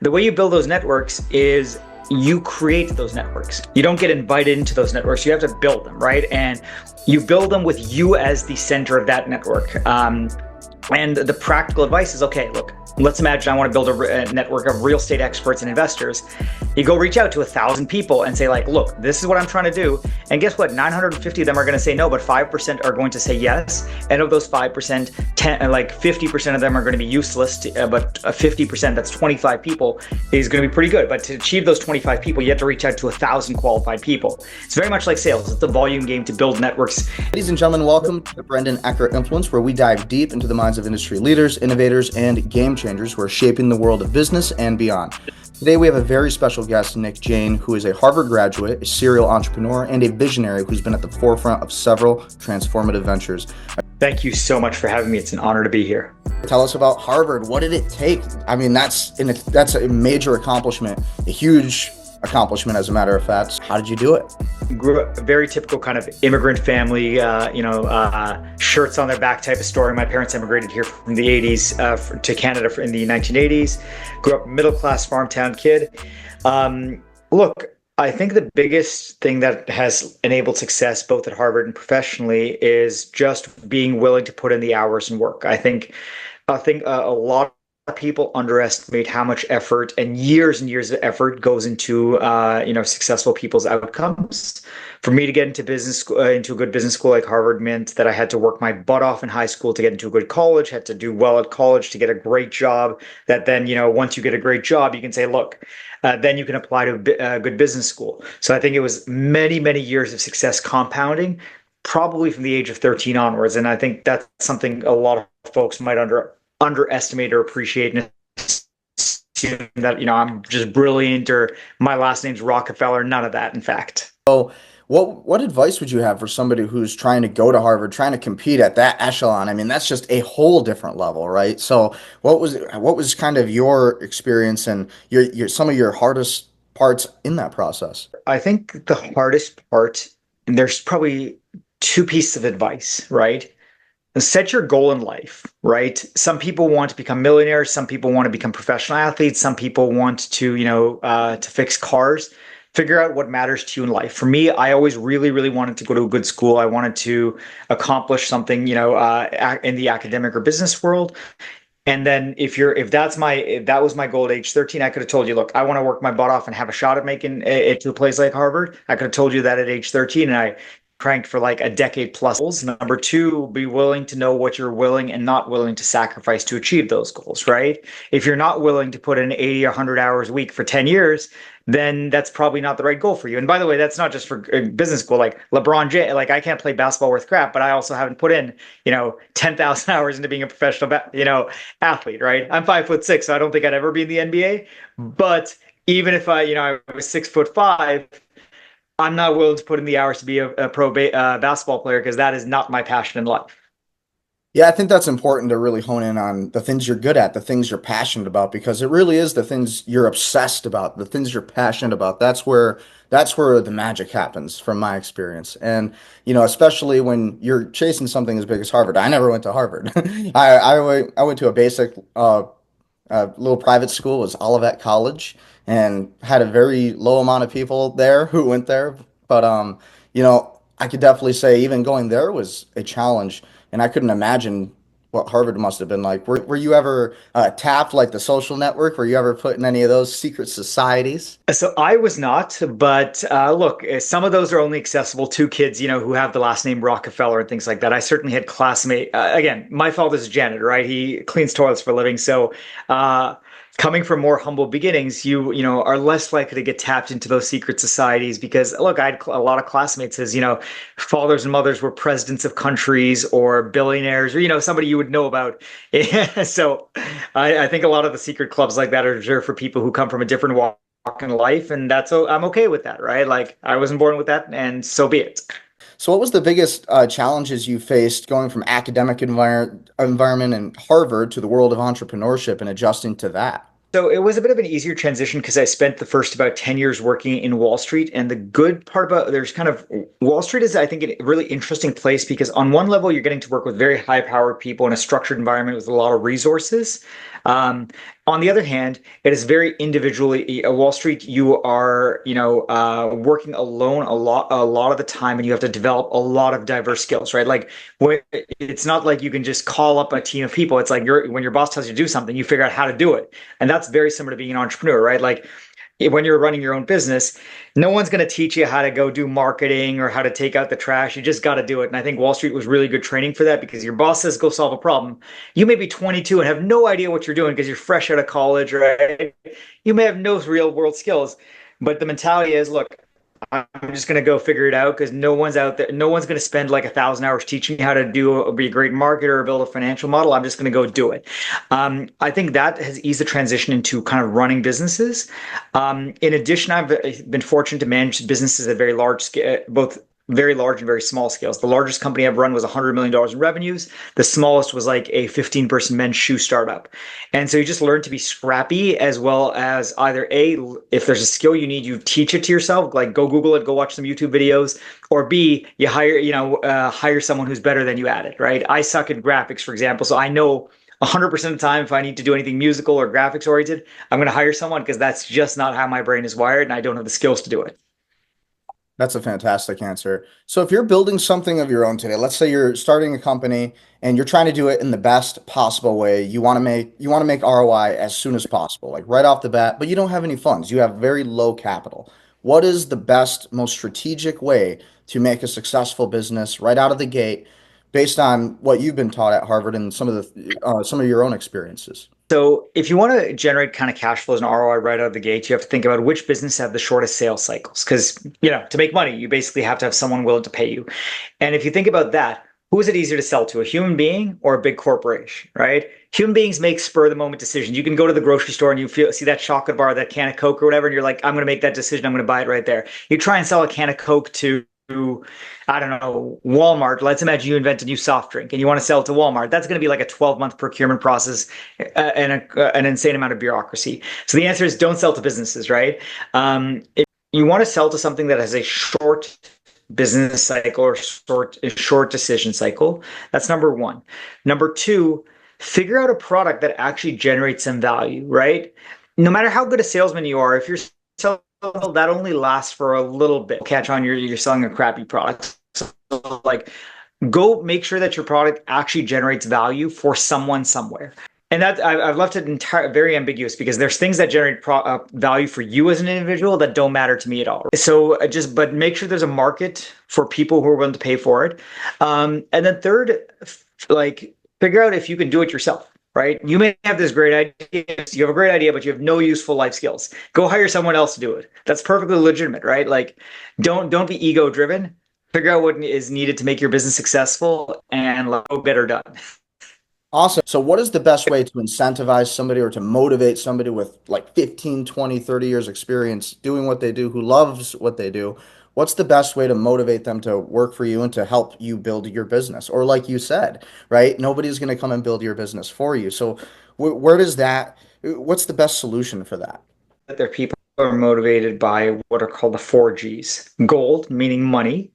The way you build those networks is you create those networks. You don't get invited into those networks. You have to build them, right? And you build them with you as the center of that network. And the practical advice is, okay, look, let's imagine I want to build a network of real estate experts and investors. You go reach out to 1,000 people and say, like, look, this is what I'm trying to do. And guess what? 950 of them are going to say no, but 5% are going to say yes. And of those 5%, 50% of them are going to be useless, but 50%, that's 25 people, is going to be pretty good. But to achieve those 25 people, you have to reach out to 1,000 qualified people. It's very much like sales. It's a volume game to build networks. Ladies and gentlemen, welcome to the Brendan Ecker Influence, where we dive deep into the minds of industry leaders, innovators, and game changers who are shaping the world of business and beyond. Today, we have a very special guest, Jain, who is a Harvard graduate, a serial entrepreneur, and a visionary who's been at the forefront of several transformative ventures. Thank you so much for having me. It's an honor to be here. Tell us about Harvard. What did it take? I mean, that's a major accomplishment, a huge accomplishment, as a matter of fact. How did you do it? Grew up a very typical kind of immigrant family, shirts on their back type of story. My parents immigrated here from the 80s to Canada in the 1980s. Grew up middle-class farm town kid. Look, I think the biggest thing that has enabled success both at Harvard and professionally is just being willing to put in the hours and work. I think a lot of people underestimate how much effort and years of effort goes into successful people's outcomes. For me to get into business school, into a good business school like Harvard, meant that I had to work my butt off in high school to get into a good college, had to do well at college to get a great job. That then, once you get a great job, you can say, look, then you can apply to a good business school. So I think it was many, many years of success compounding, probably from the age of 13 onwards. And I think that's something a lot of folks might underestimate or appreciate, and assume that I'm just brilliant or my last name's Rockefeller. None of that, in fact. So what advice would you have for somebody who's trying to go to Harvard, trying to compete at that echelon? I mean, that's just a whole different level, right? So what was kind of your experience and your some of your hardest parts in that process? I think the hardest part, and there's probably two pieces of advice, right? Set your goal in life, right? Some people want to become millionaires. Some people want to become professional athletes. Some people want to, to fix cars. Figure out what matters to you in life. For me, I always really, really wanted to go to a good school. I wanted to accomplish something, in the academic or business world. And then if that was my goal at age 13, I could have told you, look, I want to work my butt off and have a shot at making it to a place like Harvard. I could have told you that at age 13, and I cranked for like a decade plus. Number two, be willing to know what you're willing and not willing to sacrifice to achieve those goals, right? If you're not willing to put in 80 or 100 hours a week for 10 years, then that's probably not the right goal for you. And by the way, that's not just for business school. Like LeBron James, like I can't play basketball worth crap, but I also haven't put in, 10,000 hours into being a professional, athlete, right? I'm 5'6", so I don't think I'd ever be in the NBA. But even if I was 6'5", I'm not willing to put in the hours to be a pro basketball player, because that is not my passion in life. Yeah, I think that's important to really hone in on the things you're good at, the things you're passionate about, because it really is the things you're obsessed about, the things you're passionate about. That's where the magic happens, from my experience. And especially when you're chasing something as big as Harvard. I never went to Harvard. I went to a basic little private school. It was Olivet College, and had a very low amount of people there who went there. But I could definitely say even going there was a challenge, and I couldn't imagine what Harvard must have been like. Were you ever tapped, like the social network? Were you ever put in any of those secret societies? So I was not, but look, some of those are only accessible to kids, who have the last name Rockefeller and things like that. I certainly had classmate. Again, my father's a janitor, right? He cleans toilets for a living. So coming from more humble beginnings, you are less likely to get tapped into those secret societies, because look, I had a lot of classmates as, fathers and mothers were presidents of countries or billionaires, or, somebody you would know about. So I think a lot of the secret clubs like that are reserved for people who come from a different walk in life. And I'm okay with that, right? Like, I wasn't born with that, and so be it. So what was the biggest challenges you faced going from academic environment in Harvard to the world of entrepreneurship and adjusting to that? So it was a bit of an easier transition, because I spent the first about 10 years working in Wall Street. And the good part about Wall Street is, I think, a really interesting place, because on one level, you're getting to work with very high powered people in a structured environment with a lot of resources. On the other hand, it is very individually. Wall Street, you are, working alone a lot of the time, and you have to develop a lot of diverse skills, right? Like, it's not like you can just call up a team of people. It's like when your boss tells you to do something, you figure out how to do it, and that's very similar to being an entrepreneur, right? Like when you're running your own business, no one's going to teach you how to go do marketing or how to take out the trash. You just got to do it. And I think Wall Street was really good training for that because your boss says go solve a problem. You may be 22 and have no idea what you're doing because you're fresh out of college, right? You may have no real world skills, but the mentality is, look, I'm just going to go figure it out because no one's out there. No one's going to spend like 1,000 hours teaching me how to be a great marketer or build a financial model. I'm just going to go do it. I think that has eased the transition into kind of running businesses. In addition, I've been fortunate to manage businesses at very large scale, both very large and very small scales. The largest company I've run was $100 million in revenues. The smallest was like a 15-person men's shoe startup. And so you just learn to be scrappy as well as either A, if there's a skill you need, you teach it to yourself, like go Google it, go watch some YouTube videos, or B, you hire someone who's better than you at it, right? I suck at graphics, for example. So I know 100% of the time, if I need to do anything musical or graphics oriented, I'm going to hire someone because that's just not how my brain is wired and I don't have the skills to do it. That's a fantastic answer. So if you're building something of your own today, let's say you're starting a company and you're trying to do it in the best possible way. You want to make ROI as soon as possible, like right off the bat, but you don't have any funds. You have very low capital. What is the best, most strategic way to make a successful business right out of the gate based on what you've been taught at Harvard and some of your own experiences? So if you want to generate kind of cash flows and ROI right out of the gate, you have to think about which business have the shortest sales cycles. Because, to make money, you basically have to have someone willing to pay you. And if you think about that, who is it easier to sell to, a human being or a big corporation, right? Human beings make spur of the moment decisions. You can go to the grocery store and see that chocolate bar, that can of Coke or whatever, and you're like, I'm going to make that decision. I'm going to buy it right there. You try and sell a can of Coke to I don't know, Walmart. Let's imagine you invent a new soft drink and you want to sell it to Walmart. That's going to be like a 12-month procurement process and an insane amount of bureaucracy. So the answer is don't sell to businesses, right? If you want to sell to something that has a short business cycle or short decision cycle, that's number one. Number two, figure out a product that actually generates some value, right? No matter how good a salesman you are, if you're selling that only lasts for a little bit. Catch on, you're selling a crappy product. So, like, go make sure that your product actually generates value for someone somewhere. And that I've left it very ambiguous because there's things that generate value for you as an individual that don't matter to me at all. So but make sure there's a market for people who are willing to pay for it. And then third, like figure out if you can do it yourself. Right? You may have this great idea. You have a great idea, but you have no useful life skills. Go hire someone else to do it. That's perfectly legitimate, right? Like, don't be ego driven. Figure out what is needed to make your business successful and go get her done. Awesome. So what is the best way to incentivize somebody or to motivate somebody with like 15, 20, 30 years experience doing what they do, who loves what they do? What's the best way to motivate them to work for you and to help you build your business? Or like you said, right? Nobody's going to come and build your business for you. So where does what's the best solution for that? That their people are motivated by what are called the 4Gs. Gold, meaning money.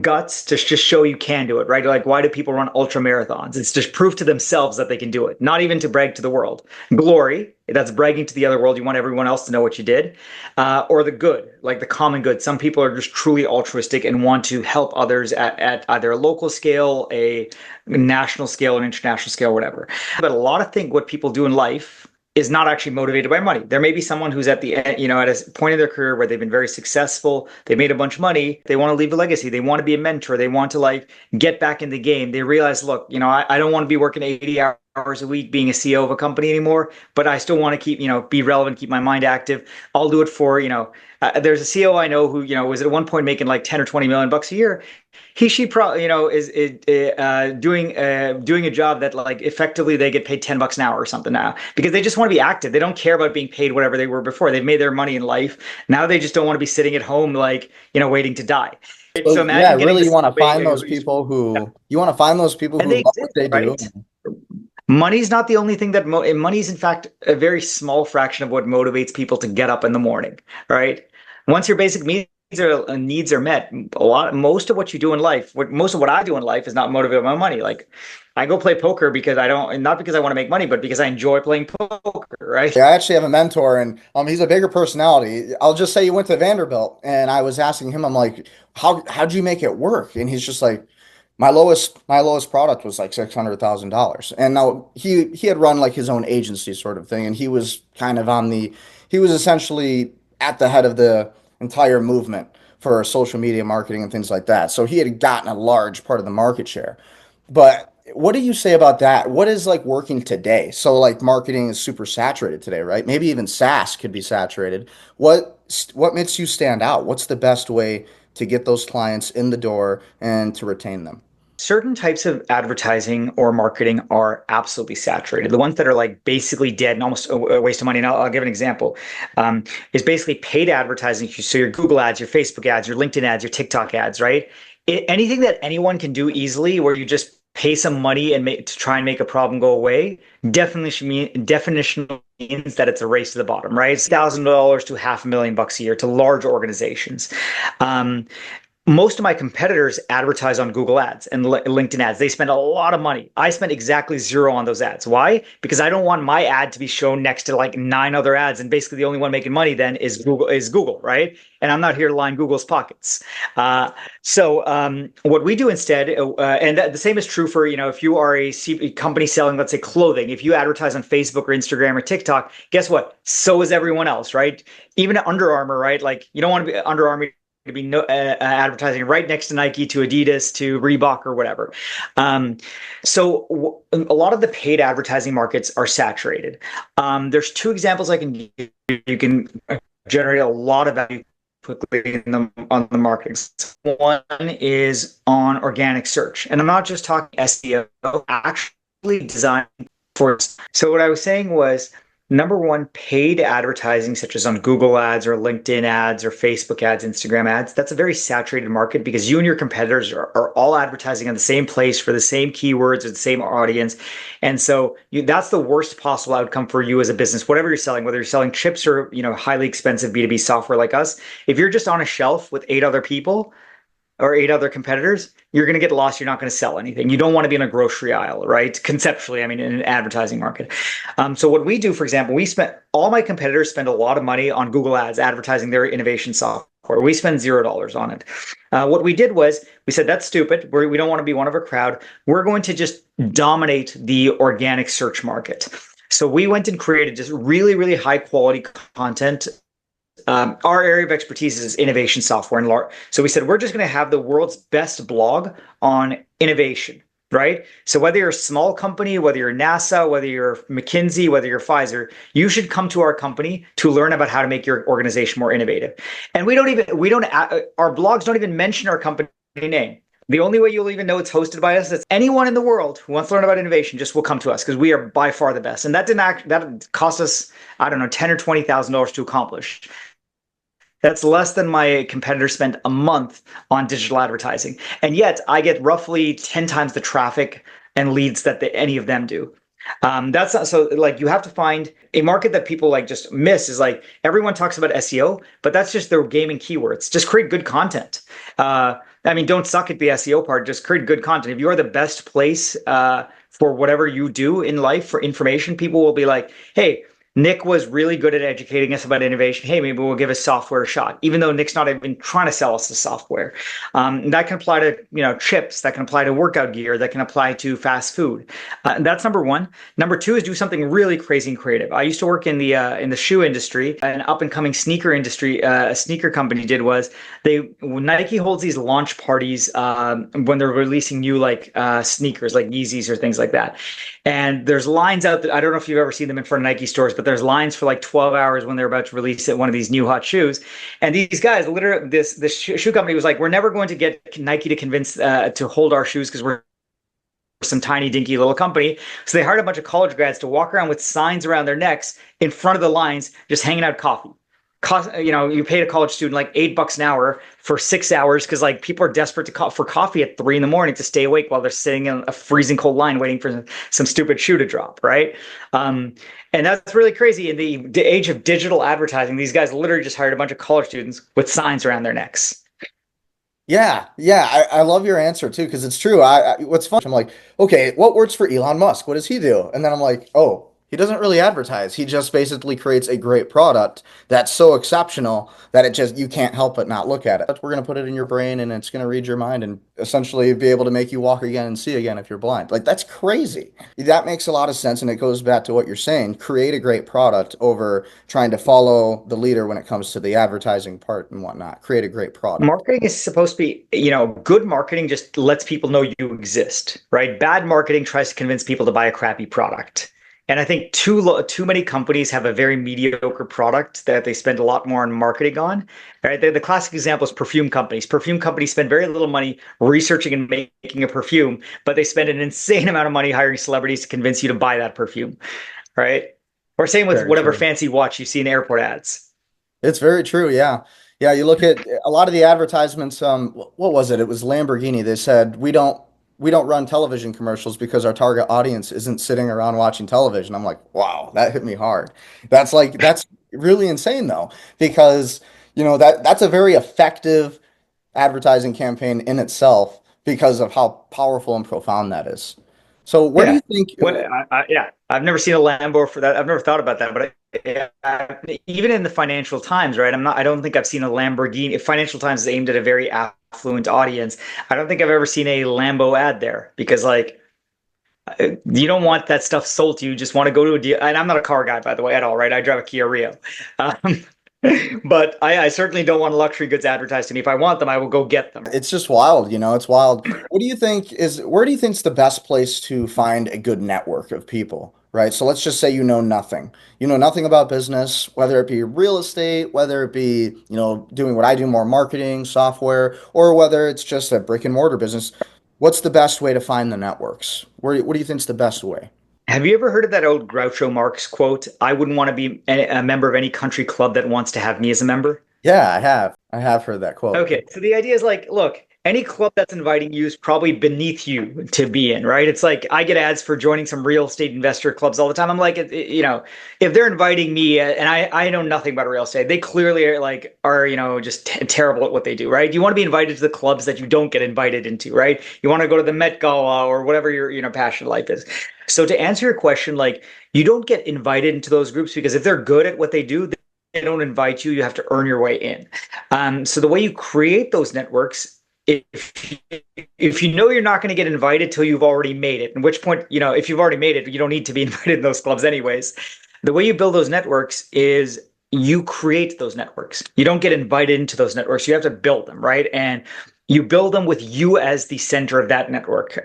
Guts to just show you can do it, right? Like, why do people run ultra marathons? It's just proof to themselves that they can do it, not even to brag to the world. Glory, that's bragging to the other world. You want everyone else to know what you did. Or the good, like the common good. Some people are just truly altruistic and want to help others at either a local scale, a national scale, an international scale, whatever. But a lot of think what people do in life is not actually motivated by money. There may be someone who's at the end, at a point in their career where they've been very successful, they made a bunch of money, they want to leave a legacy, they want to be a mentor, they want to like get back in the game. They realize, look, I don't want to be working 80 hours a week being a CEO of a company anymore, but I still want to keep, be relevant, keep my mind active. I'll do it for, there's a CEO I know who, was at one point making like 10 or 20 million bucks a year. She probably, is doing a job that like effectively they get paid $10 an hour or something now because they just want to be active. They don't care about being paid whatever they were before. They've made their money in life. Now they just don't want to be sitting at home, like, waiting to die. So So yeah, imagine getting really this, you want to find those people and who they love what exist, they do. right? Money's not the only thing that money's in fact a very small fraction of what motivates people to get up in the morning, right? Once your basic needs needs are met. Most of what you do in life, most of what I do in life is not motivated by money. Like I go play poker because I don't, and not because I want to make money, but because I enjoy playing poker, right? Yeah, I actually have a mentor, and he's a bigger personality. I'll just say he went to Vanderbilt, and I was asking him, I'm like, how'd you make it work? And he's just like, my lowest product was like $600,000. And now he had run like his own agency sort of thing, and he was kind of he was essentially at the head of the entire movement for social media marketing and things like that. So he had gotten a large part of the market share. But what do you say about that? What is like working today? So like marketing is super saturated today, right? Maybe even SaaS could be saturated. What makes you stand out? What's the best way to get those clients in the door and to retain them? Certain types of advertising or marketing are absolutely saturated. The ones that are like basically dead and almost a waste of money. And I'll give an example. Is basically paid advertising. So your Google ads, your Facebook ads, your LinkedIn ads, your TikTok ads, right? Anything that anyone can do easily, where you just pay some money and to try and make a problem go away, definition means that it's a race to the bottom, right? It's $1,000 to $500,000 a year to large organizations. Um, Most of my competitors advertise on Google ads and LinkedIn ads. They spend a lot of money. I spent exactly zero on those ads. Why? Because I don't want my ad to be shown next to like 9 other ads. And basically the only one making money then is Google, right? And I'm not here to line Google's pockets. What we do instead, and the same is true for, if you are a company selling, let's say clothing, if you advertise on Facebook or Instagram or TikTok, guess what? So is everyone else, right? Even Under Armour, right? Like you don't want to be Under Armour to be advertising right next to Nike, to Adidas, to Reebok, or whatever. A lot of the paid advertising markets are saturated. There's two examples I can give. You can generate a lot of value quickly on the marketing. One is on organic search, and I'm not just talking SEO, actually designed for. So what I was saying was, number one, paid advertising, such as on Google ads or LinkedIn ads or Facebook ads, Instagram ads, that's a very saturated market because you and your competitors are all advertising on the same place for the same keywords or the same audience. And so that's the worst possible outcome for you as a business, whatever you're selling, whether you're selling chips or, highly expensive B2B software like us. If you're just on a shelf with 8 other people, or 8 other competitors, you're going to get lost. You're not going to sell anything. You don't want to be in a grocery aisle, right? Conceptually, I mean, in an advertising market. So what we do, for example, all my competitors spend a lot of money on Google ads advertising their innovation software. We spend $0 on it. What we did was we said, that's stupid. We don't want to be one of a crowd. We're going to just dominate the organic search market. So we went and created just really, really high quality content. Our area of expertise is innovation software. So we said, we're just going to have the world's best blog on innovation, right? So whether you're a small company, whether you're NASA, whether you're McKinsey, whether you're Pfizer, you should come to our company to learn about how to make your organization more innovative. And our blogs don't even mention our company name. The only way you'll even know it's hosted by us is anyone in the world who wants to learn about innovation just will come to us because we are by far the best. And that cost us, I don't know, $10,000 or $20,000 to accomplish. That's less than my competitors spend a month on digital advertising. And yet I get roughly 10 times the traffic and leads that any of them do. That's not so like you have to find a market that people like just miss is like everyone talks about SEO, but that's just their gaming keywords. Just create good content. Don't suck at the SEO part, just create good content. If you are the best place for whatever you do in life for information, people will be like, hey, Nick was really good at educating us about innovation. Hey, maybe we'll give his software a shot, even though Nick's not even trying to sell us the software. That can apply to chips, that can apply to workout gear, that can apply to fast food. That's number one. Number two is do something really crazy and creative. I used to work in the shoe industry, an up and coming sneaker industry. A sneaker company did was Nike holds these launch parties when they're releasing new sneakers like Yeezys or things like that. And there's lines out that I don't know if you've ever seen them in front of Nike stores, but there's lines for like 12 hours when they're about to release one of these new hot shoes. And these guys, literally, this shoe company was like, we're never going to get Nike to convince to hold our shoes because we're some tiny dinky little company. So they hired a bunch of college grads to walk around with signs around their necks in front of the lines, just hanging out coffee. cost, you paid a college student like $8 an hour for 6 hours because like people are desperate for coffee at 3 in the morning to stay awake while they're sitting in a freezing cold line waiting for some stupid shoe to drop, right? Um, and that's really crazy. In the age of digital advertising, these guys literally just hired a bunch of college students with signs around their necks. Yeah, yeah, I love your answer too because it's true. What's fun? I'm like, okay, what works for Elon Musk? What does he do? And then I'm like, oh, he doesn't really advertise. He just basically creates a great product that's so exceptional that it just you can't help but not look at it. We're gonna put it in your brain and it's gonna read your mind and essentially be able to make you walk again and see again if you're blind. Like that's crazy. That makes a lot of sense, and it goes back to what you're saying. Create a great product over trying to follow the leader when it comes to the advertising part and whatnot. Create a great product. Marketing is supposed to be, good marketing just lets people know you exist, right? Bad marketing tries to convince people to buy a crappy product. And I think too many companies have a very mediocre product that they spend a lot more on marketing on. Right? The classic example is perfume companies. Perfume companies spend very little money researching and making a perfume, but they spend an insane amount of money hiring celebrities to convince you to buy that perfume, right? Or same with Very whatever true. fancy watch you see in airport ads. It's very true. Yeah. Yeah. You look at a lot of the advertisements. What was it? It was Lamborghini. They said, we don't run television commercials because our target audience isn't sitting around watching television. I'm like, wow, that hit me hard. That's really insane though, because, that's a very effective advertising campaign in itself because of how powerful and profound that is. So where do Yeah. you think, Well, yeah, I've never seen a Lambo for that. I've never thought about that, but even in the Financial Times, right? I don't think I've seen a Lamborghini. If Financial Times is aimed at a very affluent audience, I don't think I've ever seen a Lambo ad there because, like, you don't want that stuff sold to you. You just want to go to a deal. And I'm not a car guy, by the way, at all, right? I drive a Kia Rio. Um, but I certainly don't want luxury goods advertised to me. If I want them, I will go get them. it's just wild, it's wild. Where do you think's the best place to find a good network of people, right? So let's just say you know nothing. You know nothing about business, whether it be real estate, whether it be, doing what I do, more marketing, software, or whether it's just a brick and mortar business. What's the best way to find the networks? What do you think's the best way? Have you ever heard of that old Groucho Marx quote? I wouldn't want to be a member of any country club that wants to have me as a member. Yeah, I have. I have heard that quote. Okay, so the idea is like, look, any club that's inviting you is probably beneath you to be in, right? It's like I get ads for joining some real estate investor clubs all the time. I'm like, if they're inviting me and I know nothing about real estate, they clearly are just terrible at what they do, right? You want to be invited to the clubs that you don't get invited into, right? You want to go to the Met Gala or whatever your passion life is. So to answer your question, like you don't get invited into those groups because if they're good at what they do, they don't invite you. You have to earn your way in. So the way you create those networks, if if you know you're not going to get invited till you've already made it, at which point, if you've already made it, you don't need to be invited in those clubs anyways. The way you build those networks is you create those networks. You don't get invited into those networks. You have to build them, right? And you build them with you as the center of that network.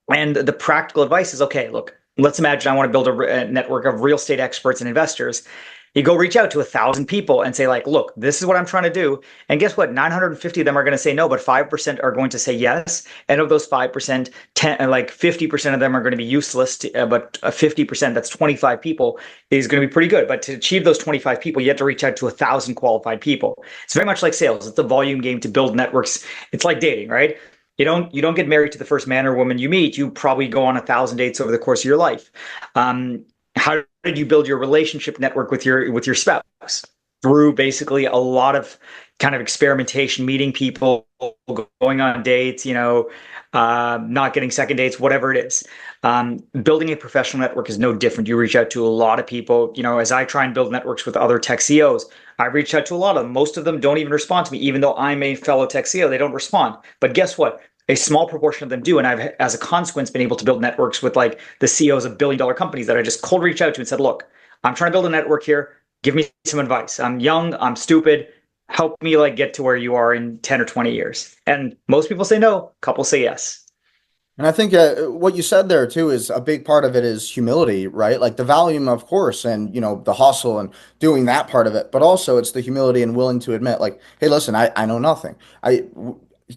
And the practical advice is, okay, look, let's imagine I want to build a network of real estate experts and investors. You go reach out to 1,000 people and say, like, look, this is what I'm trying to do. And guess what? 950 of them are going to say no, but 5% are going to say yes. And of those 5%, 50% of them are going to be useless. But 50%, that's 25 people, is going to be pretty good. But to achieve those 25 people, you have to reach out to 1,000 qualified people. It's very much like sales. It's a volume game to build networks. It's like dating, right? You don't get married to the first man or woman you meet. You probably go on 1,000 dates over the course of your life. How did you build your relationship network with your spouse? Through basically a lot of kind of experimentation, meeting people, going on dates, not getting second dates, whatever it is. Building a professional network is no different. You reach out to a lot of people. As I try and build networks with other tech CEOs, I reach out to a lot of them. Most of them don't even respond to me, even though I'm a fellow tech CEO. They don't respond. But guess what? A small proportion of them do. And I've, as a consequence, been able to build networks with like the CEOs of billion-dollar companies that I just cold reach out to and said, look, I'm trying to build a network here. Give me some advice. I'm young. I'm stupid. Help me like get to where you are in 10 or 20 years. And most people say no. A couple say yes. And I think what you said there too is a big part of it is humility, right? Like the volume, of course, and the hustle and doing that part of it, but also it's the humility and willing to admit, like, hey, listen, I know nothing.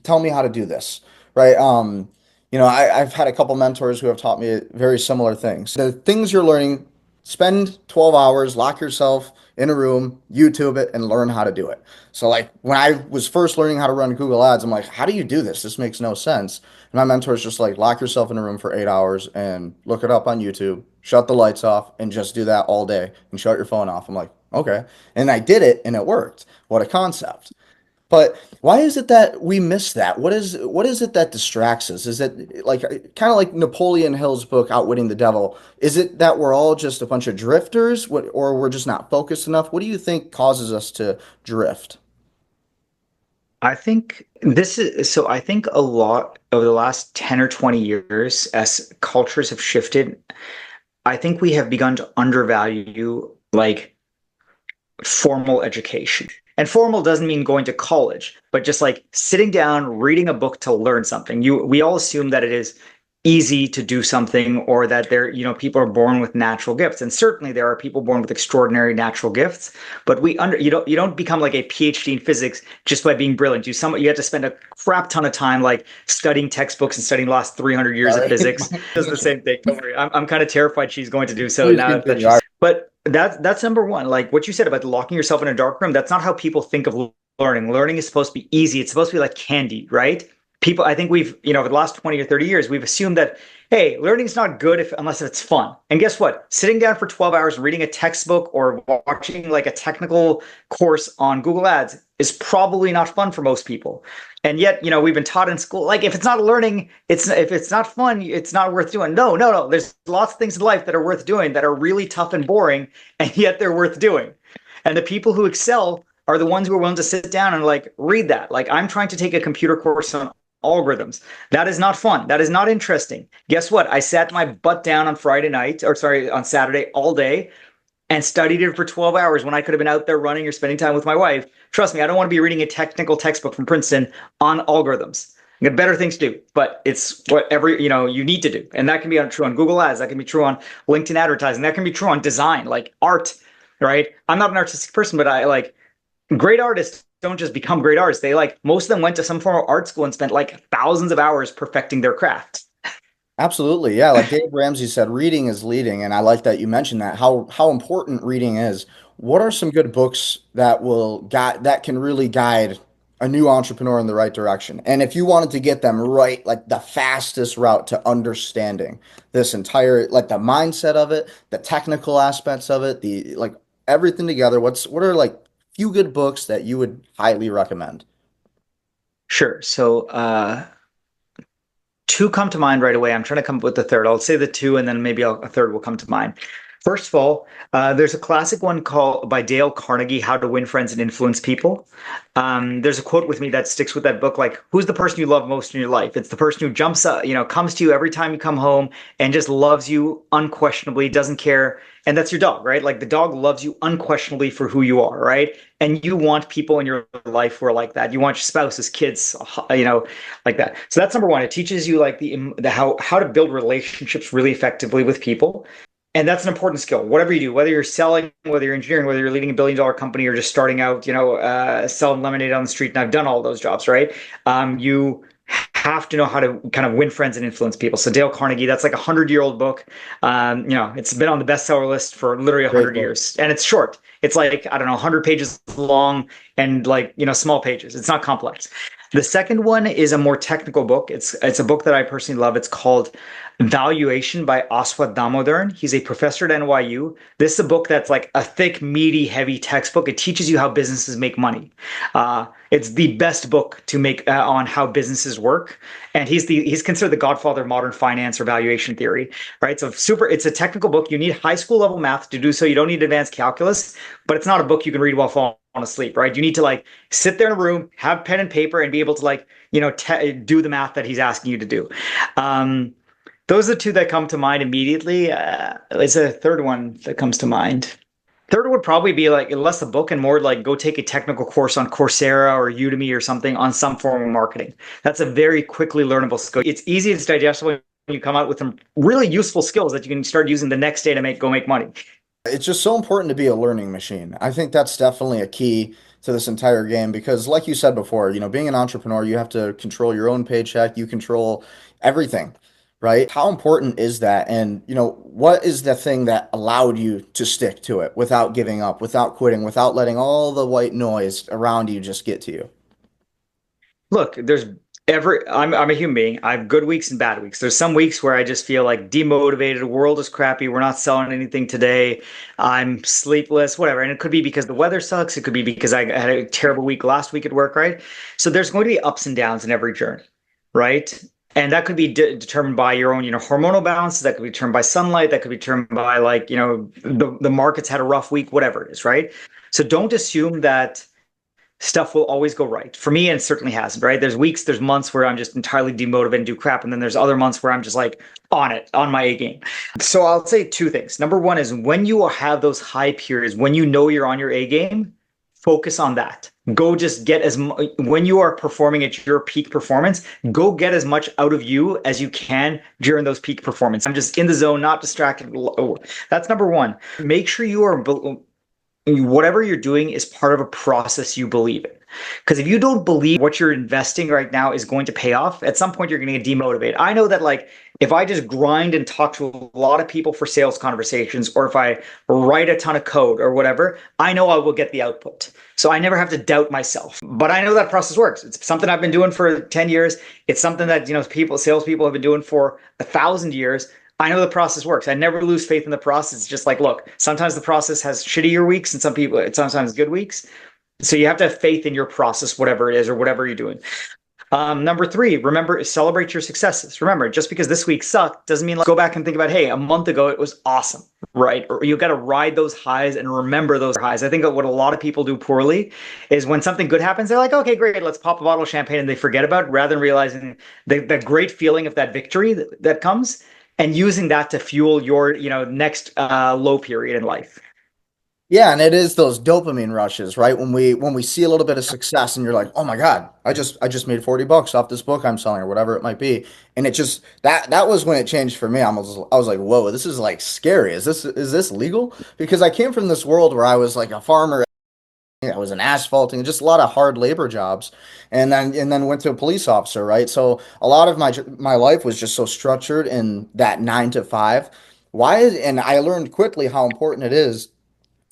Tell me how to do this, right? I've had a couple mentors who have taught me very similar things. The things you're learning, spend 12 hours, lock yourself in a room, YouTube it, and learn how to do it. So like when I was first learning how to run Google Ads, I'm like, how do you do this? This makes no sense. And my mentor's just like, lock yourself in a room for 8 hours and look it up on YouTube, shut the lights off, and just do that all day and shut your phone off. I'm like, okay. And I did it and it worked. What a concept. But why is it that we miss that? What is it that distracts us? Is it like kind of like Napoleon Hill's book Outwitting the Devil? Is it that we're all just a bunch of drifters, or we're just not focused enough? What do you think causes us to drift? I think this is so. I think a lot over the last 10 or 20 years, as cultures have shifted, I think we have begun to undervalue like formal education. And formal doesn't mean going to college, but just like sitting down, reading a book to learn something. We all assume that it is easy to do something or that people are born with natural gifts. And certainly there are people born with extraordinary natural gifts, but you don't become like a PhD in physics just by being brilliant. You have to spend a crap ton of time like studying textbooks and studying the last 300 years of Sorry. physics. Does the same thing. Don't worry. I'm kind of terrified she's going to do so Please now that continue. she's but that's number one. Like what you said about locking yourself in a dark room, that's not how people think of learning. Learning is supposed to be easy. It's supposed to be like candy, right? People, I think over the last 20 or 30 years, we've assumed that, hey, learning is not good unless it's fun. And guess what? Sitting down for 12 hours reading a textbook or watching like a technical course on Google Ads is probably not fun for most people. And yet, we've been taught in school, like if it's not learning, if it's not fun, it's not worth doing. No, no, no. There's lots of things in life that are worth doing that are really tough and boring, and yet they're worth doing. And the people who excel are the ones who are willing to sit down and like read that. Like I'm trying to take a computer course on algorithms. That is not fun. That is not interesting. Guess what? I sat my butt down on Friday night, or sorry, on Saturday all day and studied it for 12 hours when I could have been out there running or spending time with my wife. Trust me, I don't want to be reading a technical textbook from Princeton on algorithms. You got better things to do, but it's whatever you need to do. And that can be true on Google Ads, that can be true on LinkedIn advertising, that can be true on design, like art, right? I'm not an artistic person, but I like great artists don't just become great artists. They like most of them went to some form of art school and spent like thousands of hours perfecting their craft. Absolutely. Yeah, like Dave Ramsey said, reading is leading, and I like that you mentioned that how important reading is. What are some good books that can really guide a new entrepreneur in the right direction? And if you wanted to get them right, like the fastest route to understanding this entire like the mindset of it, the technical aspects of it, the like everything together, what are like few good books that you would highly recommend? Sure. So two come to mind right away. I'm trying to come up with the third. I'll say the two, and then maybe a third will come to mind. First of all, there's a classic one called by Dale Carnegie, How to Win Friends and Influence People. There's a quote with me that sticks with that book, like, who's the person you love most in your life? It's the person who jumps up, comes to you every time you come home and just loves you unquestionably, doesn't care. And that's your dog, right? Like the dog loves you unquestionably for who you are, right? And you want people in your life who are like that. You want your spouses, kids, like that. So that's number one. It teaches you like the how to build relationships really effectively with people. And that's an important skill. Whatever you do, whether you're selling, whether you're engineering, whether you're leading $1 billion company or just starting out, selling lemonade on the street. And I've done all those jobs, right? You have to know how to kind of win friends and influence people. So Dale Carnegie, that's like 100-year-old book. It's been on the bestseller list for literally Great 100 book. years, and it's short. It's like I don't know, 100 pages long and like small pages. It's not complex. The second one is a more technical book. It's a book that I personally love. It's called Valuation by Aswath Damodaran. He's a professor at NYU. This is a book that's like a thick, meaty, heavy textbook. It teaches you how businesses make money. It's the best book to make on how businesses work, and he's considered the godfather of modern finance or valuation theory. Right? So it's a technical book. You need high school level math to do so. You don't need advanced calculus, but it's not a book you can read while falling asleep. Right? You need to like sit there in a room, have pen and paper, and be able to like do the math that he's asking you to do. Those are the two that come to mind immediately. There's a third one that comes to mind. Third would probably be like less a book and more like go take a technical course on Coursera or Udemy or something on some form of marketing. That's a very quickly learnable skill. It's easy, it's digestible. When you come out with some really useful skills that you can start using the next day to make money. It's just so important to be a learning machine. I think that's definitely a key to this entire game because, like you said before, being an entrepreneur, you have to control your own paycheck, you control everything. right? How important is that? And, what is the thing that allowed you to stick to it without giving up, without quitting, without letting all the white noise around you just get to you? Look, I'm a human being. I have good weeks and bad weeks. There's some weeks where I just feel like demotivated, the world is crappy, we're not selling anything today. I'm sleepless, whatever. And it could be because the weather sucks. It could be because I had a terrible week last week at work, right? So there's going to be ups and downs in every journey, right? And that could be determined by your own, hormonal balances. That could be determined by sunlight. That could be determined by like, the markets had a rough week, whatever it is, right? So don't assume that stuff will always go right. For me, and it certainly hasn't, right? There's weeks, there's months where I'm just entirely demotivated and do crap. And then there's other months where I'm just like on it, on my A game. So I'll say two things. Number one is when you have those high periods, when you know you're on your A game, focus on that. Go just get when you are performing at your peak performance, go get as much out of you as you can during those peak performance. I'm just in the zone, not distracted. That's number one. Make sure you are whatever you're doing is part of a process you believe in. Because if you don't believe what you're investing right now is going to pay off, at some point you're going to get demotivated. I know that like if I just grind and talk to a lot of people for sales conversations, or if I write a ton of code or whatever, I know I will get the output. So I never have to doubt myself. But I know that process works. It's something I've been doing for 10 years. It's something that, salespeople have been doing for 1,000 years. I know the process works. I never lose faith in the process. It's just like, look, sometimes the process has shittier weeks and sometimes good weeks. So you have to have faith in your process, whatever it is or whatever you're doing. Number three, remember, celebrate your successes. Remember, just because this week sucked doesn't mean like go back and think about, hey, a month ago it was awesome, right? Or you got to ride those highs and remember those highs. I think that what a lot of people do poorly is when something good happens, they're like, okay, great, let's pop a bottle of champagne, and they forget about it rather than realizing the great feeling of that victory that comes and using that to fuel your, next low period in life. Yeah, and it is those dopamine rushes, right? When we see a little bit of success and you're like, "Oh my God, I just made $40 off this book I'm selling or whatever it might be." And it just that was when it changed for me. I was like, "Whoa, this is like scary. Is this legal?" Because I came from this world where I was like a farmer. I was in asphalting, just a lot of hard labor jobs, and then went to a police officer, right? So a lot of my life was just so structured in that 9 to 5. And I learned quickly how important it is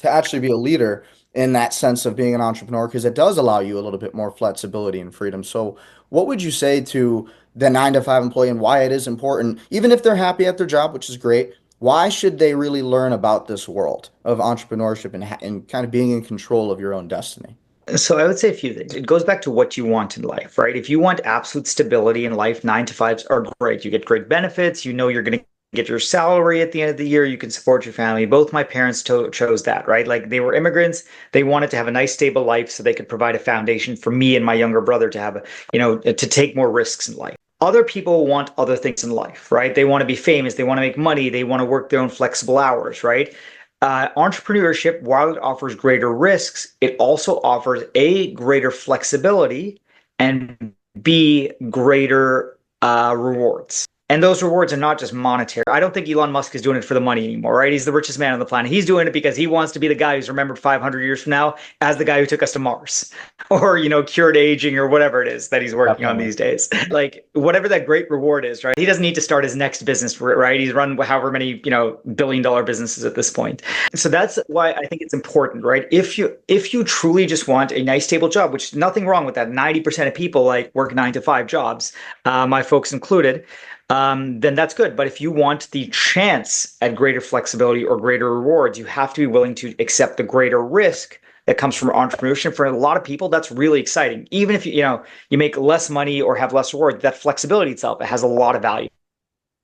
to actually be a leader in that sense of being an entrepreneur because it does allow you a little bit more flexibility and freedom. So, what would you say to the 9 to 5 employee and why it is important, even if they're happy at their job, which is great? Why should they really learn about this world of entrepreneurship and kind of being in control of your own destiny? So I would say a few things. It goes back to what you want in life, right? If you want absolute stability in life, 9 to 5s are great. You get great benefits. You know you're going to get your salary at the end of the year. You can support your family. Both my parents chose that, right? Like they were immigrants. They wanted to have a nice, stable life so they could provide a foundation for me and my younger brother to have, to take more risks in life. Other people want other things in life, right? They want to be famous. They want to make money. They want to work their own flexible hours, right? Entrepreneurship, while it offers greater risks, it also offers A, greater flexibility, and B, greater rewards. And those rewards are not just monetary. I don't think Elon Musk is doing it for the money anymore, right? He's the richest man on the planet. He's doing it because he wants to be the guy who's remembered 500 years from now as the guy who took us to Mars or, cured aging or whatever it is that he's working on Definitely. these days. Like whatever that great reward is, right? He doesn't need to start his next business, right? He's run however many, billion-dollar businesses at this point. So that's why I think it's important, right? If you truly just want a nice stable job, which nothing wrong with that. 90% of people like work 9 to 5 jobs, my folks included, then that's good. But if you want the chance at greater flexibility or greater rewards, you have to be willing to accept the greater risk that comes from entrepreneurship. For a lot of people, that's really exciting. Even if you make less money or have less reward, that flexibility itself, it has a lot of value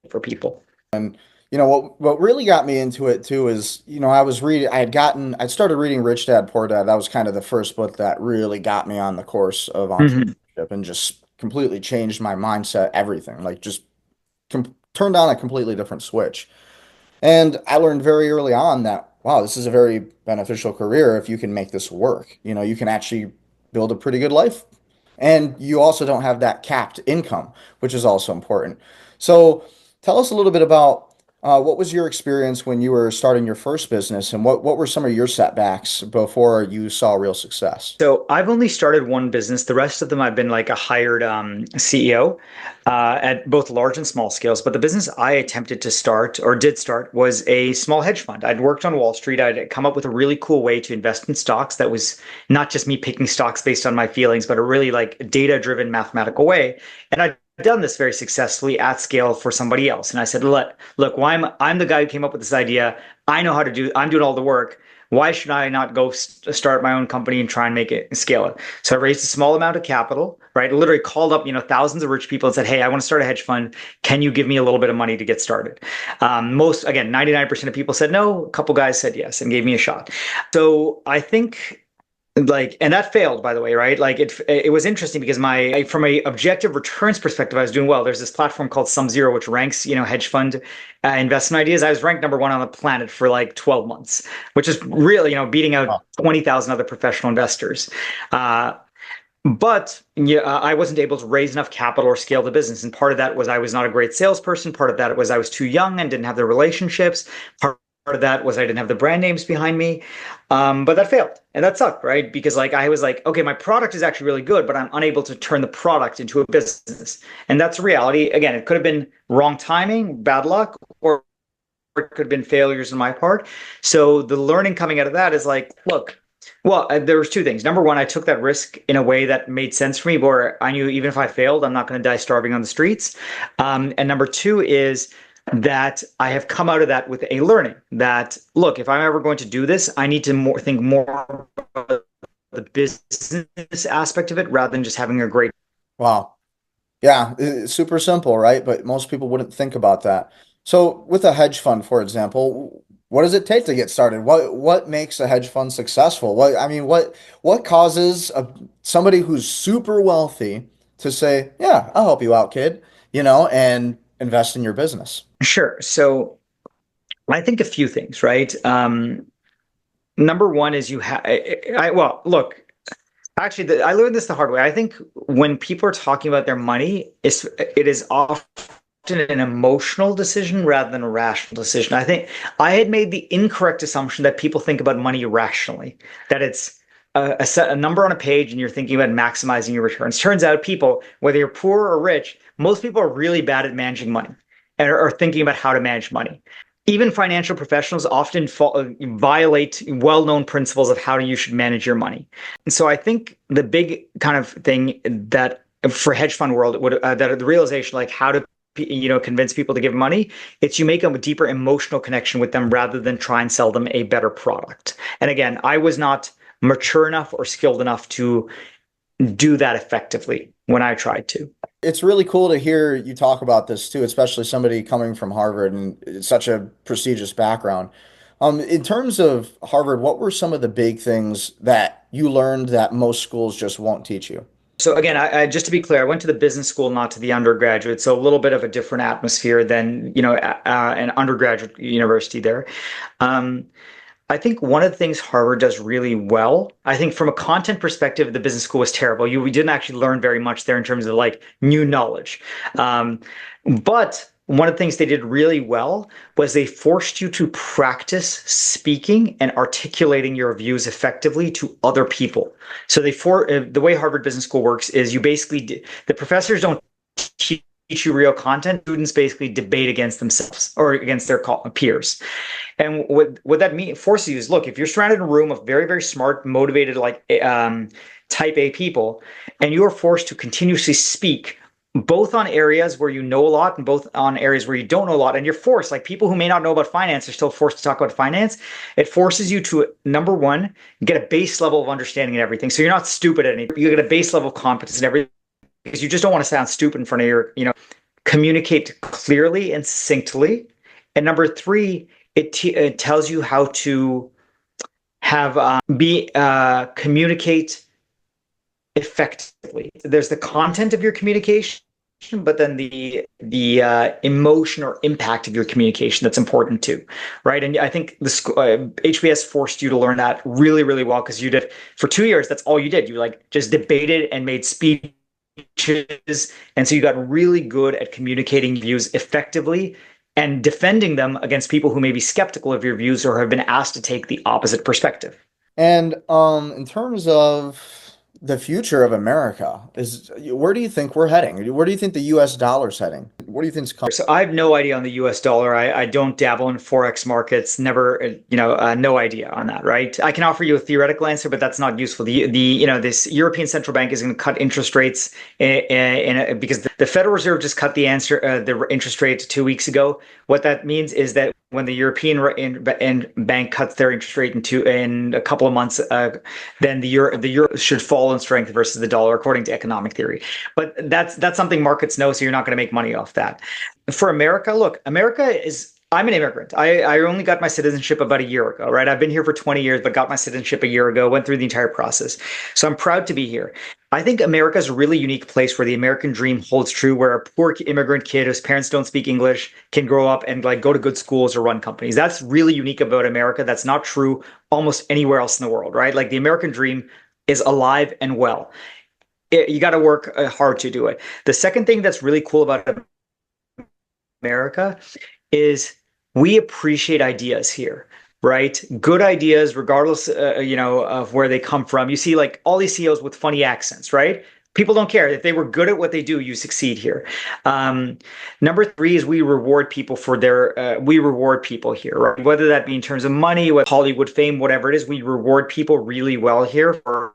for people. What really got me into it too is, I'd started reading Rich Dad Poor Dad. That was kind of the first book that really got me on the course of Mhm. entrepreneurship and just completely changed my mindset, everything. Like just turned on a completely different switch. And I learned very early on that, wow, this is a very beneficial career if you can make this work. You can actually build a pretty good life. And you also don't have that capped income, which is also important. So tell us a little bit about What was your experience when you were starting your first business, and what were some of your setbacks before you saw real success? So I've only started one business. The rest of them I've been like a hired CEO at both large and small scales. But the business I attempted to start or did start was a small hedge fund. I'd worked on Wall Street. I'd come up with a really cool way to invest in stocks that was not just me picking stocks based on my feelings, but a really like data-driven mathematical way. And I'd done this very successfully at scale for somebody else. And I said, look, why I'm the guy who came up with this idea. I know how to do. I'm doing all the work. Why should I not go start my own company and try and make it scale it? So I raised a small amount of capital, right? I literally called up, thousands of rich people and said, "Hey, I want to start a hedge fund. Can you give me a little bit of money to get started?" Again, 99% of people said no. A couple guys said yes and gave me a shot. So I think and that failed, by the way, right? Like it was interesting because from a objective returns perspective, I was doing well. There's this platform called SumZero which ranks hedge fund investment ideas. I was ranked number one on the planet for like 12 months, which is really beating out 20,000 other professional investors. But yeah, I wasn't able to raise enough capital or scale the business. And part of that was I was not a great salesperson. Part of that was I was too young and didn't have the relationships. Part of that was I didn't have the brand names behind me. But that failed. And that sucked, right? Because I was like, okay, my product is actually really good, but I'm unable to turn the product into a business. And that's reality. Again, it could have been wrong timing, bad luck, or it could have been failures on my part. So the learning coming out of that is like, look, well, there was two things. Number one, I took that risk in a way that made sense for me, where I knew even if I failed, I'm not going to die starving on the streets. And number two is that I have come out of that with a learning that, look, if I'm ever going to do this, I need to think more about the business aspect of it rather than just having a great. Wow. Yeah, it's super simple, right? But most people wouldn't think about that. So with a hedge fund, for example, what does it take to get started? What makes a hedge fund successful? What causes somebody who's super wealthy to say, "Yeah, I'll help you out, kid," and invest in your business? Sure. So I think a few things, right? Number one is well, look, actually, I learned this the hard way. I think when people are talking about their money, it is often an emotional decision rather than a rational decision. I think I had made the incorrect assumption that people think about money rationally, that it's a number on a page and you're thinking about maximizing your returns. Turns out people, whether you're poor or rich, most people are really bad at managing money and are thinking about how to manage money. Even financial professionals often violate well-known principles of how you should manage your money. And so I think the big kind of thing that for hedge fund world would that the realization like how to convince people to give money, it's you make a deeper emotional connection with them rather than try and sell them a better product. And again, I was not mature enough or skilled enough to do that effectively when I tried to. It's really cool to hear you talk about this too, especially somebody coming from Harvard and it's such a prestigious background. In terms of Harvard, what were some of the big things that you learned that most schools just won't teach you? So again, just to be clear, I went to the business school, not to the undergraduate. So a little bit of a different atmosphere than, an undergraduate university there. Um, I think one of the things Harvard does really well, I think from a content perspective, the business school was terrible. We didn't actually learn very much there in terms of like new knowledge. Um, but one of the things they did really well was they forced you to practice speaking and articulating your views effectively to other people. So the way Harvard Business School works is the professors don't teach you real content. Students basically debate against themselves or against their peers. And what that forces you is, look, if you're surrounded in a room of very, very smart, motivated, type A people, and you are forced to continuously speak both on areas where you know a lot and both on areas where you don't know a lot, and you're forced, like people who may not know about finance are still forced to talk about finance. It forces you to, number one, get a base level of understanding in everything. So you're not stupid at anything. You get a base level of competence in everything because you just don't want to sound stupid in front of communicate clearly and succinctly. And number three, it tells you how to have communicate effectively. There's the content of your communication, but then the emotion or impact of your communication that's important too, right? And I think the HBS forced you to learn that really, really well because you did for 2 years. That's all you did. You just debated and made speeches, and so you got really good at communicating views effectively and defending them against people who may be skeptical of your views or have been asked to take the opposite perspective. And in terms of the future of America, is where do you think we're heading? Where do you think the US dollar's heading? What do you think's coming? So I have no idea on the US dollar. I don't dabble in Forex markets, never, no idea on that, right? I can offer you a theoretical answer, but that's not useful. This European Central Bank is going to cut interest rates because the Federal Reserve just cut the interest rate 2 weeks ago. What that means is that when the European bank cuts their interest rate in a couple of months, then the euro should fall in strength versus the dollar, according to economic theory. But that's something markets know, so you're not going to make money off that. For America, look, I'm an immigrant. I only got my citizenship about a year ago, right? I've been here for 20 years, but got my citizenship a year ago, went through the entire process. So I'm proud to be here. I think America is a really unique place where the American dream holds true, where a poor immigrant kid whose parents don't speak English can grow up and like go to good schools or run companies. That's really unique about America. That's not true almost anywhere else in the world, right? Like the American dream is alive and well. You got to work hard to do it. The second thing that's really cool about America is we appreciate ideas here, right? Good ideas, regardless, of where they come from. You see, like all these CEOs with funny accents, right? People don't care if they were good at what they do. You succeed here. Number three is we reward people we reward people here, right? Whether that be in terms of money, with Hollywood fame, whatever it is, we reward people really well here for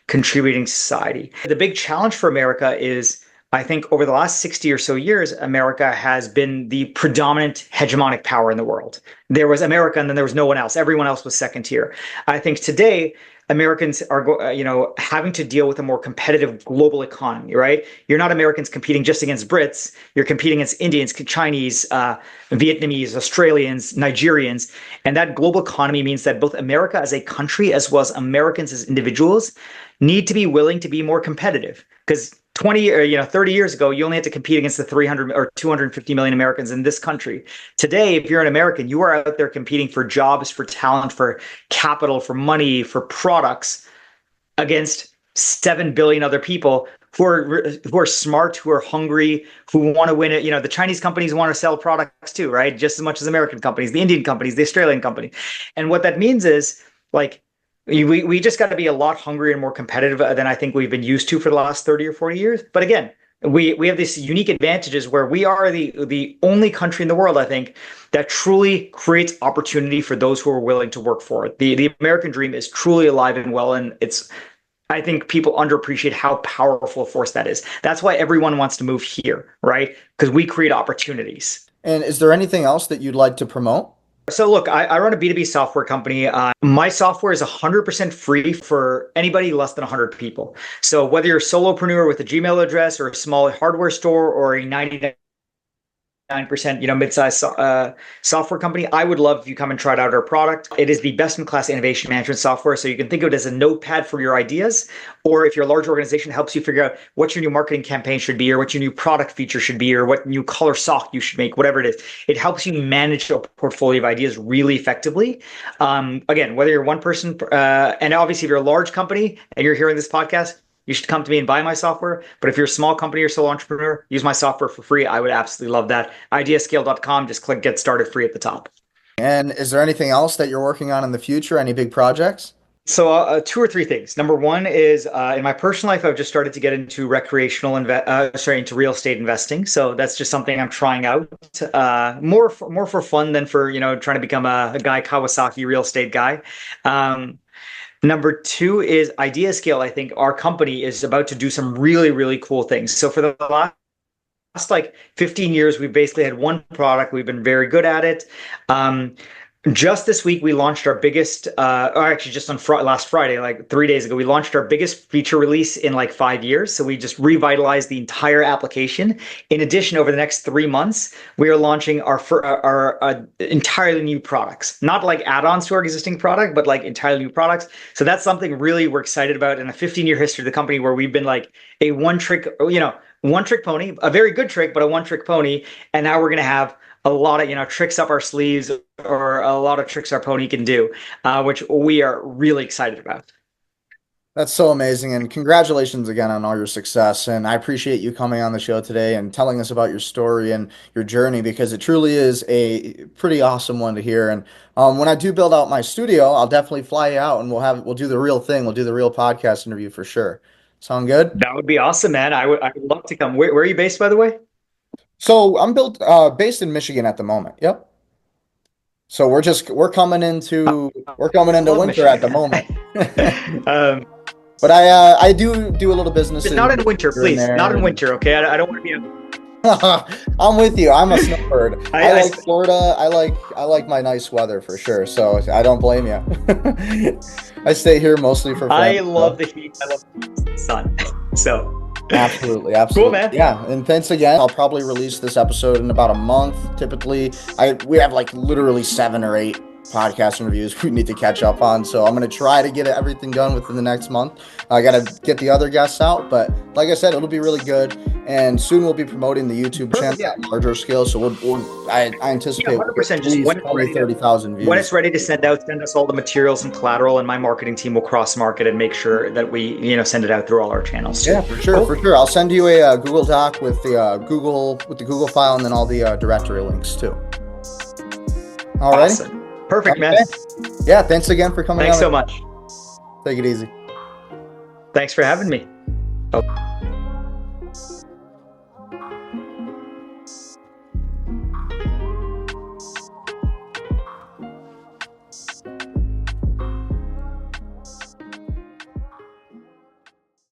contributing to society. The big challenge for America is, I think over the last 60 or so years, America has been the predominant hegemonic power in the world. There was America and then there was no one else. Everyone else was second tier. I think today, Americans are, having to deal with a more competitive global economy, right? You're not Americans competing just against Brits. You're competing against Indians, Chinese, Vietnamese, Australians, Nigerians. And that global economy means that both America as a country as well as Americans as individuals need to be willing to be more competitive. Because 20 or 30 years ago, you only had to compete against the 300 or 250 million Americans in this country. Today, if you're an American, you are out there competing for jobs, for talent, for capital, for money, for products against 7 billion other people who are smart, who are hungry, who want to win it. The Chinese companies want to sell products too, right? Just as much as American companies, the Indian companies, the Australian company. And what that means is, like, we just got to be a lot hungrier and more competitive than I think we've been used to for the last 30 or 40 years. But again, we have these unique advantages where we are the only country in the world, I think, that truly creates opportunity for those who are willing to work for it. The American dream is truly alive and well, and I think people underappreciate how powerful a force that is. That's why everyone wants to move here, right? Because we create opportunities. And is there anything else that you'd like to promote? So look, I run a B2B software company. My software is 100% free for anybody less than 100 people. So whether you're a solopreneur with a Gmail address or a small hardware store or a 99%, mid-sized software company, I would love if you come and try out our product. It is the best-in-class innovation management software. So you can think of it as a notepad for your ideas, or if you're a large organization, it helps you figure out what your new marketing campaign should be, or what your new product feature should be, or what new color sock you should make, whatever it is. It helps you manage a portfolio of ideas really effectively. Again, whether you're one person, and obviously if you're a large company and you're hearing this podcast, you should come to me and buy my software. But if you're a small company or solo entrepreneur, use my software for free. I would absolutely love that. IdeaScale.com, just click get started free at the top. And is there anything else that you're working on in the future? Any big projects? So two or three things. Number one is in my personal life, I've just started to get into into real estate investing. So that's just something I'm trying out, more for fun than for trying to become a Guy Kawasaki real estate guy. Number two is IdeaScale. I think our company is about to do some really, really cool things. So for the last like 15 years, we've basically had one product. We've been very good at it. Just this week, we launched our biggest, or actually just on last Friday, like 3 days ago, we launched our biggest feature release in like 5 years. So we just revitalized the entire application. In addition, over the next 3 months, we are launching our entirely new products, not like add-ons to our existing product, but like entirely new products. So that's something really we're excited about in a 15-year history of the company where we've been like a one-trick pony, a very good trick, but a one-trick pony. And now we're going to have a lot of tricks up our sleeves, or a lot of tricks our pony can do, which we are really excited about. That's so amazing. And congratulations again on all your success. And I appreciate you coming on the show today and telling us about your story and your journey because it truly is a pretty awesome one to hear. And when I do build out my studio, I'll definitely fly you out and we'll do the real thing. We'll do the real podcast interview for sure. Sound good? That would be awesome, man. I would love to come. Where are you based, by the way? So I'm based in Michigan at the moment. Yep. So we're coming I into love winter at Michigan. the moment. um, But I do a little business but not in winter, here and please. there. Not in winter, okay? I don't want to be I'm with you. I'm a snowbird. I, I I, like Florida. I like my nice weather for sure. So I don't blame you. I stay here mostly for fun. I love the heat. I love the sun. So Absolutely, absolutely. cool, man. Yeah, and thanks again. I'll probably release this episode in about a month. Typically, we have like literally 7 or 8 podcast interviews we need to catch up on. So I'm going to try to get everything done within the next month. I got to get the other guests out, but like I said, it'll be really good. And soon we'll be promoting the YouTube channel at larger scale. So I anticipate 100%. at least 20, 30,000 views. When it's ready to send out, send us all the materials and collateral, and my marketing team will cross market and make sure that we, send it out through all our channels too. Yeah, for sure, for sure. I'll send you a Google Doc with the Google file and then all the directory links too. All right. Awesome. Perfect, man. Yeah, thanks again for coming. Thanks so much. Take it easy. Thanks for having me. Oh.